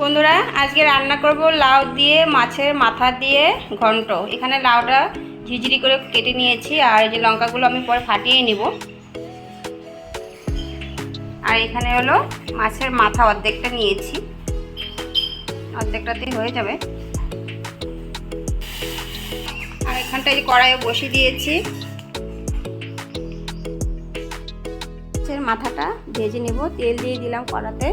বন্ধুরা আজকে রান্না করব লাউ দিয়ে মাছের মাথা দিয়ে ঘন্ট। এখানে লাউটা ঝিঝিরি করে কেটে নিয়েছি আর এই যে লঙ্কাগুলো আমি পরে ফাটিয়ে নিব। আর এখানে হলো মাছের মাথা অর্ধেকটা নিয়েছি, অর্ধেকটাতেই হয়ে যাবে। আর এখানটা এই কড়াইয়ে বসিয়ে দিয়েছি, মাছের মাথাটা ভেজে নেব। তেল দিয়ে দিলাম কড়াতে,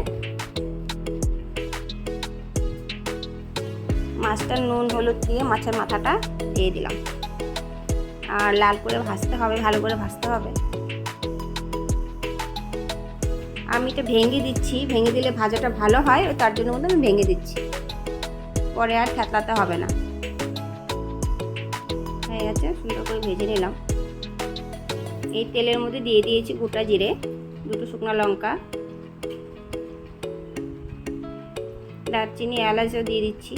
মাছটা নুন হলুদ দিয়ে মাছের মাথাটা দিয়ে দিলাম। আর লাল করে ভাজতে হবে, ভালো করে ভাজতে হবে। আমি এটা ভেঙে দিচ্ছি, ভেঙে দিলে ভাজাটা ভালো হয়, তার জন্য আমি ভেঙে দিচ্ছি, পরে আর থেতলাতে হবে না। হয়ে গেছে, সুন্দর করে ভেজে নিলাম। এই তেলের মধ্যে দিয়ে দিয়েছি গোটা জিরে, দুটো শুকনো লঙ্কা, দারচিনি এলাচও দিয়ে দিচ্ছি,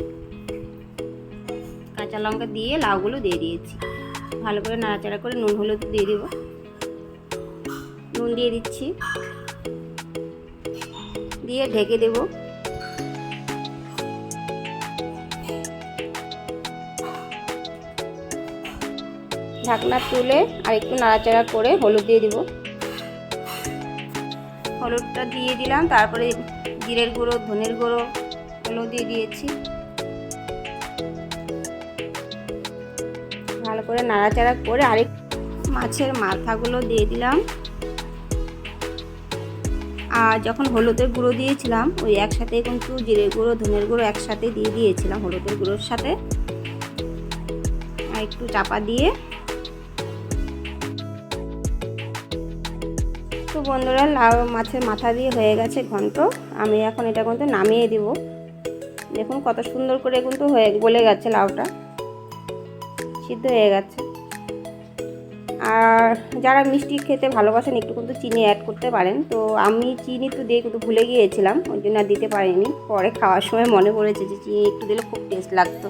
কাঁচা লঙ্কা দিয়ে লাউগুলো দিয়ে দিয়েছি। ভালো করে নাড়াচাড়া করে নুন হলুদ দিয়ে দেব। নুন দিয়ে দিচ্ছি, দিয়ে ঢেকে দেব। ঢাকনা তুলে আর একটু নাড়াচাড়া করে হলুদ দিয়ে দিব। হলুদটা দিয়ে দিলাম, তারপরে জিরের গুঁড়ো, ধনের গুঁড়ো এগুলো দিয়ে দিয়েছি। ভালো করে নাড়াচাড়া করে আরেক মাছের মাথাগুলো দিয়ে দিলাম। আর যখন হলুদের গুঁড়ো দিয়েছিলাম ওই একসাথে কিন্তু জিরের গুঁড়ো ধনের গুঁড়ো একসাথে দিয়ে দিয়েছিলাম হলুদের গুঁড়োর সাথে। আর একটু চাপা দিয়ে, তো বন্ধুরা লাউ মাছের মাথা দিয়ে হয়ে গেছে ঘন্ট। আমি এখন এটা কিন্তু নামিয়ে দিব। দেখুন কত সুন্দর করে কিন্তু গলে গেছে, লাউটা সিদ্ধ হয়ে গেছে। আর যারা মিষ্টি খেতে ভালোবাসেন একটু কিন্তু চিনি অ্যাড করতে পারেন। তো আমি চিনি তো দিয়ে কিন্তু ভুলে গিয়েছিলাম, ওই জন্য আর দিতে পারিনি। পরে খাওয়ার সময় মনে পড়েছে যে চিনি একটু দিলে খুব টেস্ট লাগতো।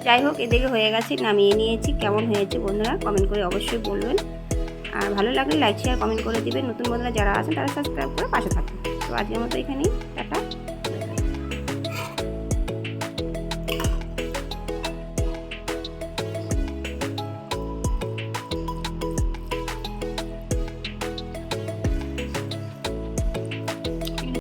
যাই হোক, এদিকে হয়ে গেছে, নামিয়ে নিয়েছি। কেমন হয়েছে বন্ধুরা কমেন্ট করে অবশ্যই বলবেন। আর ভালো লাগলে লাইক শেয়ার কমেন্ট করে দিবেন। নতুন বন্ধুরা যারা আছেন তারা সাবস্ক্রাইব করে পাশে থাকবেন। তো আজকের মতো এখানেই টাটা।